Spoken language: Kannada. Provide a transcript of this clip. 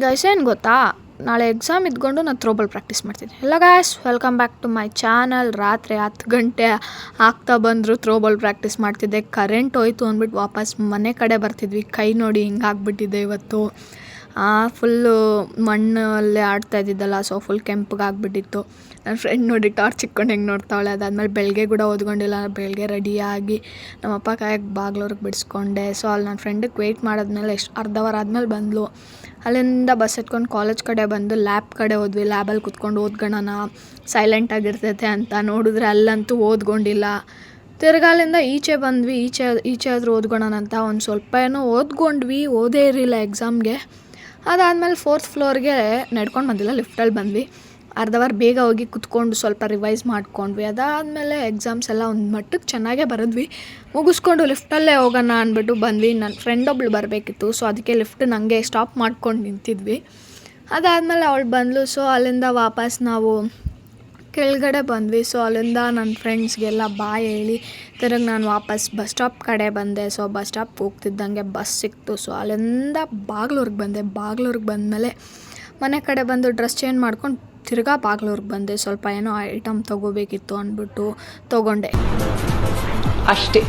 ಗೈಸ್ ಏನು ಗೊತ್ತಾ, ನಾಳೆ ಎಕ್ಸಾಮ್ ಇದ್ಕೊಂಡು ನಾನು ಥ್ರೋಬಾಲ್ ಪ್ರಾಕ್ಟೀಸ್ ಮಾಡ್ತೀನಿ. ಎಲ್ಲ guys, welcome back to my channel. ರಾತ್ರಿ 10 ಗಂಟೆ ಆಗ್ತಾ ಬಂದರು ಥ್ರೋಬಾಲ್ ಪ್ರಾಕ್ಟೀಸ್ ಮಾಡ್ತಿದ್ದೆ. ಕರೆಂಟ್ ಹೋಯ್ತು ಅಂದ್ಬಿಟ್ಟು ವಾಪಸ್ ಮನೆ ಕಡೆ ಬರ್ತಿದ್ವಿ. ಕೈ ನೋಡಿ ಹಿಂಗಾಗ್ಬಿಟ್ಟಿದೆ ಇವತ್ತು. ಫುಲ್ಲು ಮಣ್ಣಲ್ಲೇ ಆಡ್ತಾ ಇದ್ದಿದ್ದಲ್ಲ, ಸೊ ಫುಲ್ ಕೆಂಪಗಾಗ್ಬಿಟ್ಟಿತ್ತು. ನನ್ನ ಫ್ರೆಂಡ್ ನೋಡಿ ಟಾರ್ಚ್ ಇಟ್ಕೊಂಡು ಹೆಂಗೆ ನೋಡ್ತಾವಳೆ. ಅದಾದಮೇಲೆ ಬೆಳಗ್ಗೆ ಕೂಡ ಓದ್ಕೊಂಡಿಲ್ಲ. ಬೆಳಗ್ಗೆ ರೆಡಿಯಾಗಿ ನಮ್ಮಪ್ಪ ಕಾಯಕ್ಕೆ ಬಾಗ್ಲವ್ರಿಗೆ ಬಿಡಿಸ್ಕೊಂಡೆ. ಸೊ ಅಲ್ಲಿ ನನ್ನ ಫ್ರೆಂಡಿಗೆ ವೆಯ್ಟ್ ಮಾಡಿದ್ಮೇಲೆ ಅರ್ಧ ಅವರ್ ಆದಮೇಲೆ ಬಂದಳು. ಅಲ್ಲಿಂದ ಬಸ್ ಎತ್ಕೊಂಡು ಕಾಲೇಜ್ ಕಡೆ ಬಂದು ಲ್ಯಾಬ್ ಕಡೆ ಹೋದ್ವಿ. ಲ್ಯಾಬಲ್ಲಿ ಕುತ್ಕೊಂಡು ಓದ್ಕೊಳ್ಳೋಣ, ಸೈಲೆಂಟಾಗಿರ್ತೈತೆ ಅಂತ. ನೋಡಿದ್ರೆ ಅಲ್ಲಂತೂ ಓದ್ಕೊಂಡಿಲ್ಲ. ತಿರ್ಗಾಲಿಂದ ಈಚೆ ಬಂದ್ವಿ. ಈಚೆ ಆದರೂ ಓದ್ಕೊಳ್ಳೋಣ ಅಂತ ಒಂದು ಸ್ವಲ್ಪ ಏನೋ ಓದ್ಕೊಂಡ್ವಿ. ಓದೇ ಇರಲಿಲ್ಲ ಎಕ್ಸಾಮ್ಗೆ. ಅದಾದಮೇಲೆ 4th ಫ್ಲೋರ್ಗೆ ನಡ್ಕೊಂಡು ಬಂದಿಲ್ಲ, ಲಿಫ್ಟಲ್ಲಿ ಬಂದ್ವಿ. ಅರ್ಧ ಅವರ್ ಬೇಗ ಹೋಗಿ ಕುತ್ಕೊಂಡು ಸ್ವಲ್ಪ ರಿವೈಸ್ ಮಾಡ್ಕೊಂಡ್ವಿ. ಅದಾದಮೇಲೆ ಎಕ್ಸಾಮ್ಸ್ ಎಲ್ಲ ಒಂದು ಮಟ್ಟಕ್ಕೆ ಚೆನ್ನಾಗೇ ಬರೆದ್ವಿ. ಮುಗಿಸ್ಕೊಂಡು ಲಿಫ್ಟಲ್ಲೇ ಹೋಗೋಣ ಅಂದ್ಬಿಟ್ಟು ಬಂದ್ವಿ. ನನ್ನ ಫ್ರೆಂಡ್ ಒಬ್ಳು ಬರಬೇಕಿತ್ತು, ಸೊ ಅದಕ್ಕೆ ಲಿಫ್ಟ್ ನನಗೆ ಸ್ಟಾಪ್ ಮಾಡ್ಕೊಂಡು ನಿಂತಿದ್ವಿ. ಅದಾದಮೇಲೆ ಅವಳು ಬಂದಳು. ಸೊ ಅಲ್ಲಿಂದ ವಾಪಸ್ ನಾವು ಕೆಳಗಡೆ ಬಂದ್ವಿ. ಸೊ ಅಲ್ಲಿಂದ ನನ್ನ ಫ್ರೆಂಡ್ಸ್ಗೆಲ್ಲ ಬಾಯ್ ಹೇಳಿ ತಿರುಗಿ ನಾನು ವಾಪಸ್ ಬಸ್ ಸ್ಟಾಪ್ ಕಡೆ ಬಂದೆ. ಸೊ ಬಸ್ ಸ್ಟಾಪ್ ಹೋಗ್ತಿದ್ದಂಗೆ ಬಸ್ ಸಿಕ್ತು. ಸೊ ಅಲ್ಲಿಂದ ಬಾಗ್ಲೂರಿಗೆ ಬಂದೆ. ಬಾಗ್ಲೂರಿಗೆ ಬಂದಮೇಲೆ ಮನೆ ಕಡೆ ಬಂದು ಡ್ರೆಸ್ ಚೇಂಜ್ ಮಾಡ್ಕೊಂಡು ತಿರ್ಗಾ ಬಾಗ್ಲೂರಿಗೆ ಬಂದೆ. ಸ್ವಲ್ಪ ಏನೋ ಐಟಮ್ ತೊಗೋಬೇಕಿತ್ತು ಅಂದ್ಬಿಟ್ಟು ತೊಗೊಂಡೆ ಅಷ್ಟೇ.